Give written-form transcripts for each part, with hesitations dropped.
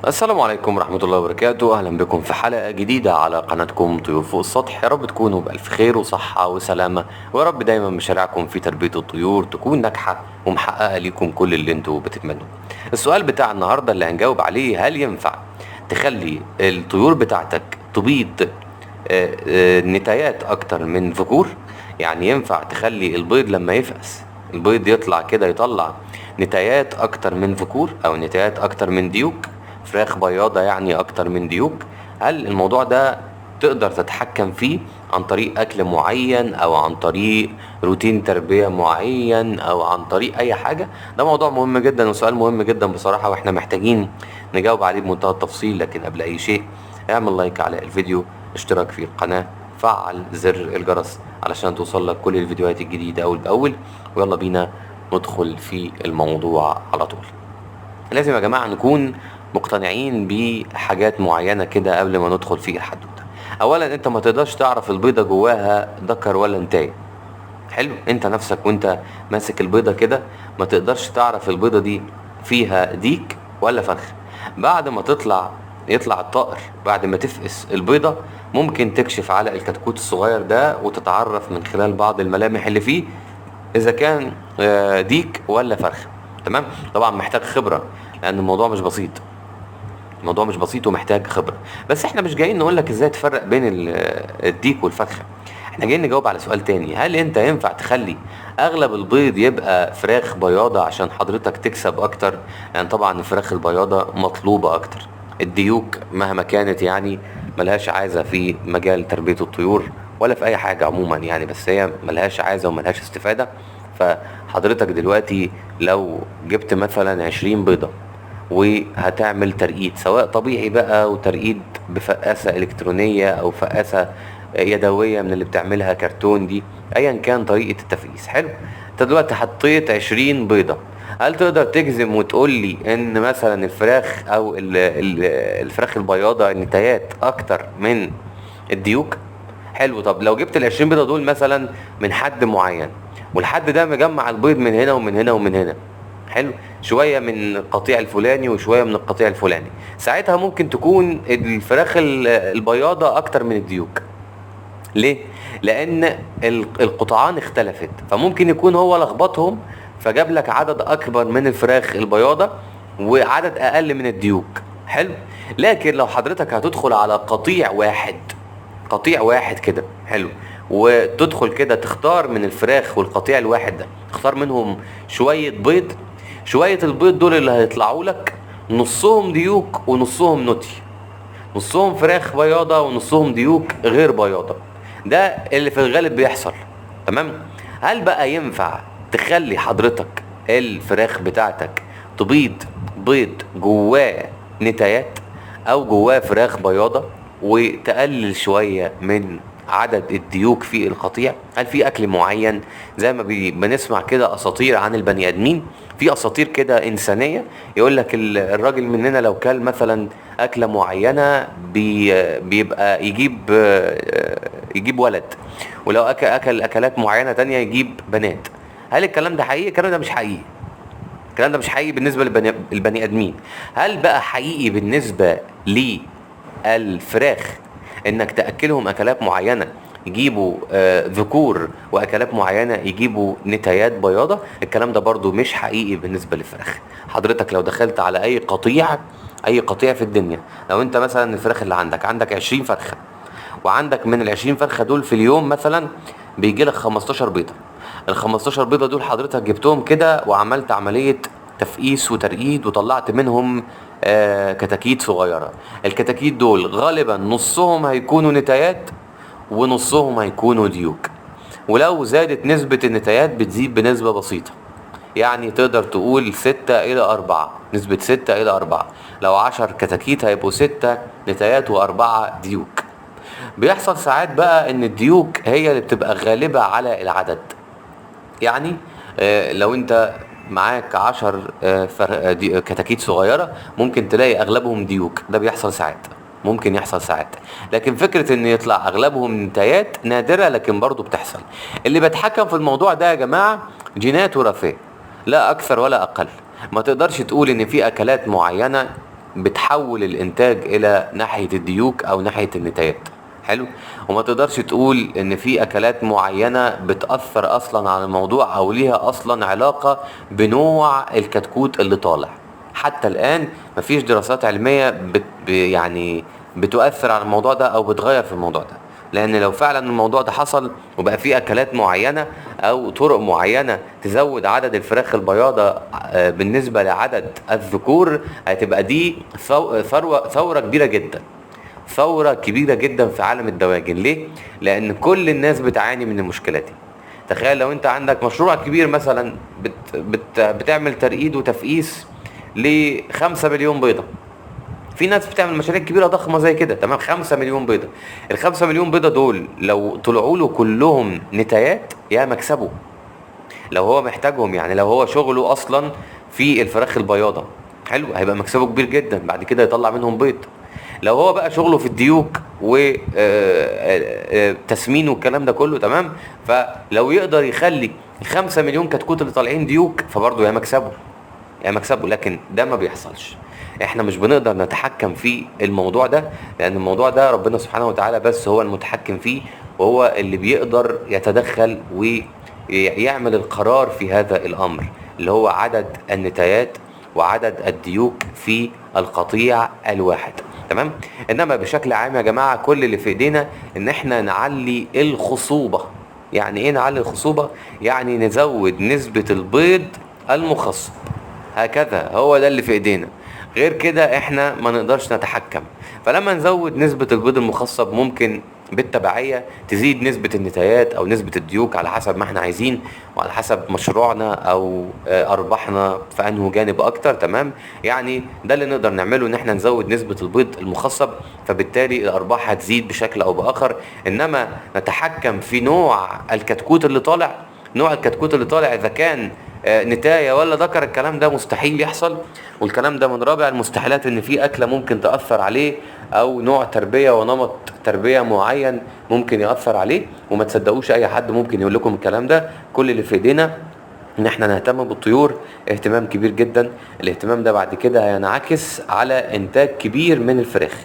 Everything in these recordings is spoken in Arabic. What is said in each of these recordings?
السلام عليكم ورحمة الله وبركاته. أهلا بكم في حلقة جديدة على قناتكم طيور فوق السطح. يا رب تكونوا بألف خير وصحة وسلامة، ويا رب دايما مشاريعكم في تربية الطيور تكون ناجحة ومحققة ليكم كل اللي انتوا بتتمنوه. السؤال بتاع النهاردة اللي هنجاوب عليه: هل ينفع تخلي الطيور بتاعتك تبيض نتايات أكتر من ذكور؟ يعني ينفع تخلي البيض لما يفقس البيض يطلع كده يطلع نتايات أكتر من ذكور أو نتايات أكتر من ديوك، فراخ بياضة يعني أكتر من ديوك؟ هل الموضوع ده تقدر تتحكم فيه عن طريق أكل معين أو عن طريق روتين تربية معين أو عن طريق أي حاجة؟ ده موضوع مهم جدا وسؤال مهم جدا بصراحة، وإحنا محتاجين نجاوب عليه بمنتهى التفصيل. لكن قبل أي شيء اعمل لايك على الفيديو، اشتراك في القناة، فعل زر الجرس علشان توصل لك كل الفيديوهات الجديدة أول بأول. ويلا بينا ندخل في الموضوع على طول. لازم يا جماعة نكون مقتنعين بحاجات معينة كده قبل ما ندخل في الحدوتة. اولا انت ما تقدرش تعرف البيضة جواها ذكر ولا انتايه. حلو، انت نفسك وانت ماسك البيضة كده ما تقدرش تعرف البيضة دي فيها ديك ولا فرخ. بعد ما يطلع الطائر، بعد ما تفقس البيضة ممكن تكشف على الكتكوت الصغير ده وتتعرف من خلال بعض الملامح اللي فيه اذا كان ديك ولا فرخ. تمام. طبعا محتاج خبرة لان الموضوع مش بسيط، الموضوع مش بسيط ومحتاج خبرة. بس احنا مش جايين نقول لك ازاي تفرق بين الديك والفرخة، احنا جايين نجاوب على سؤال تاني: هل انت ينفع تخلي اغلب البيض يبقى فراخ بياضة عشان حضرتك تكسب اكتر؟ يعني طبعا الفراخ البياضة مطلوبة اكتر. الديوك مهما كانت يعني ملهاش عايزة في مجال تربية الطيور ولا في اي حاجة عموما يعني، بس هي ملهاش عايزة وملهاش استفادة. فحضرتك دلوقتي لو جبت مثلا 20 بيضة وهتعمل ترقيد، سواء طبيعي بقى وترقيد بفقاسة إلكترونية أو فقاسة يدوية من اللي بتعملها كرتون دي، أيا كان طريقة التفقيس. حلو، أنت دلوقتي حطيت 20 بيضة. هل تقدر تجزم وتقول لي إن مثلا الفراخ أو الفراخ البياضة النتايات أكتر من الديوك؟ حلو، طب لو جبت ال20 بيضة دول مثلا من حد معين، والحد ده مجمع البيض من هنا ومن هنا ومن هنا، حلو، شويه من القطيع الفلاني وشويه من القطيع الفلاني، ساعتها ممكن تكون الفراخ البياضه اكتر من الديوك. ليه؟ لان القطعان اختلفت، فممكن يكون هو لخبطهم فجاب لك عدد اكبر من الفراخ البياضه وعدد اقل من الديوك. حلو. لكن لو حضرتك هتدخل على قطيع واحد كده، حلو، وتدخل كده تختار من الفراخ والقطيع الواحد ده، تختار منهم شوية بيض. شوية البيض دول اللي هيطلعوا لك نصهم ديوك ونصهم نوتي، نصهم فراخ بياضة ونصهم ديوك غير بياضة. ده اللي في الغالب بيحصل. تمام. هل بقى ينفع تخلي حضرتك الفراخ بتاعتك تبيض بيض جواه نتايات او جواه فراخ بياضة وتقلل شوية من عدد الديوك في القطيع؟ هل في اكل معين زي ما بنسمع كده اساطير عن البني ادمين، في اساطير كده انسانيه يقول لك الراجل مننا لو كل مثلا اكله معينه بيبقى يجيب ولد، ولو اكل اكلات معينه تانية يجيب بنات؟ هل الكلام ده حقيقي؟ الكلام ده مش حقيقي. الكلام ده مش حقيقي بالنسبه للبني ادمين. هل بقى حقيقي بالنسبه للفراخ انك تاكلهم اكلات معينه يجيبوا ذكور واكلات معينه يجيبوا نتايات بياضه؟ الكلام ده برضو مش حقيقي بالنسبه للفراخ. حضرتك لو دخلت على اي قطيع في الدنيا، لو انت مثلا الفراخ اللي عندك 20 فرخه، وعندك من ال20 فرخه دول في اليوم مثلا بيجي لك 15 بيضه، ال15 بيضه دول حضرتك جبتهم كده وعملت عمليه تفقيس وترقيد وطلعت منهم كتاكيت صغيره. الكتاكيت دول غالبا نصهم هيكونوا نتايات ونصهم هيكونوا ديوك، ولو زادت نسبة النتايات بتزيد بنسبة بسيطة، يعني تقدر تقول 6 إلى 4، نسبة 6 إلى 4. لو 10 كتاكيت هيبقوا 6 نتايات و4 ديوك. بيحصل ساعات بقى ان الديوك هي اللي بتبقى غالبة على العدد، يعني لو انت معاك 10 كتاكيت صغيرة ممكن تلاقي اغلبهم ديوك، ده بيحصل ساعات، ممكن يحصل ساعات. لكن فكرة ان يطلع اغلبهم نتايات نادرة، لكن برضو بتحصل. اللي بيتحكم في الموضوع ده يا جماعة جينات وراثية، لا اكثر ولا اقل. ما تقدرش تقول ان في اكلات معينة بتحول الانتاج الى ناحية الديوك او ناحية النتايات. حلو. وما تقدرش تقول ان في اكلات معينة بتأثر اصلا على الموضوع او ليها اصلا علاقة بنوع الكتكوت اللي طالع. حتى الان مفيش دراسات علمية يعني بتؤثر على الموضوع ده او بتغير في الموضوع ده. لان لو فعلا الموضوع ده حصل وبقى في اكلات معينة او طرق معينة تزود عدد الفراخ البياضة بالنسبة لعدد الذكور، هتبقى دي ثورة كبيرة جدا. ثورة كبيرة جدا في عالم الدواجن. ليه؟ لان كل الناس بتعاني من المشكلة دي. تخيل لو انت عندك مشروع كبير مثلا بتعمل ترقيد وتفقيس ل5 مليون بيضة. في ناس بتعمل مشاريع كبيرة ضخمة زي كده، تمام، 5 مليون بيضة. ال5 مليون بيضة دول لو طلعوا له كلهم نتايات يا مكسبه. لو هو محتاجهم، يعني لو هو شغله اصلا في الفراخ البياضة، حلو، هيبقى مكسبه كبير جدا، بعد كده يطلع منهم بيض. لو هو بقى شغله في الديوك وتسمين والكلام ده كله، تمام، فلو يقدر يخلي ال5 مليون كتكوت اللي طالعين ديوك فبرضه يا مكسبه يا مكسبه. لكن ده ما بيحصلش. احنا مش بنقدر نتحكم في الموضوع ده، لان الموضوع ده ربنا سبحانه وتعالى بس هو المتحكم فيه، وهو اللي بيقدر يتدخل ويعمل القرار في هذا الامر، اللي هو عدد النتايات وعدد الديوك في القطيع الواحد، تمام. انما بشكل عام يا جماعة كل اللي في ايدينا ان احنا نعلي الخصوبة. يعني ايه نعلي الخصوبة؟ يعني نزود نسبة البيض المخصب، هكذا، هو ده اللي في ايدينا. غير كده احنا ما نقدرش نتحكم. فلما نزود نسبة البيض المخصب ممكن بالتبعية تزيد نسبة النتايات او نسبة الديوك على حسب ما احنا عايزين، وعلى حسب مشروعنا او ارباحنا في انه جانب اكتر، تمام. يعني ده اللي نقدر نعمله، ان احنا نزود نسبة البيض المخصب، فبالتالي الارباح هتزيد بشكل او باخر. انما نتحكم في نوع الكتكوت اللي طالع، نوع الكتكوت اللي طالع اذا كان نتاية ولا ذكر، الكلام ده مستحيل يحصل. والكلام ده من رابع المستحيلات، ان في اكلة ممكن تأثر عليه، او نوع تربية ونمط تربية معين ممكن يأثر عليه. وما تصدقوش اي حد ممكن يقول لكم الكلام ده. كل اللي في ايدينا ان احنا نهتم بالطيور اهتمام كبير جدا. الاهتمام ده بعد كده هينعكس على انتاج كبير من الفراخ،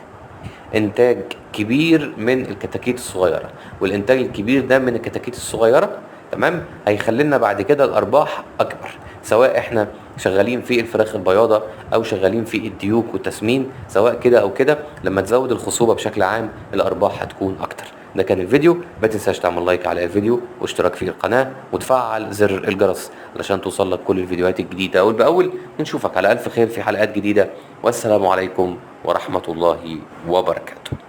انتاج كبير من الكتاكيت الصغيرة، والانتاج الكبير ده من الكتاكيت الصغيرة، تمام، هيخلينا بعد كده الارباح اكبر. سواء احنا شغالين في الفراخ البياضة او شغالين في الديوك والتسمين، سواء كده او كده، لما تزود الخصوبة بشكل عام الارباح هتكون اكتر. ده كان الفيديو. ما تنساش تعمل لايك على الفيديو واشتراك في القناة وتفعل زر الجرس علشان توصلك كل الفيديوهات الجديدة اول باول. ونشوفك على الف خير في حلقات جديدة، والسلام عليكم ورحمة الله وبركاته.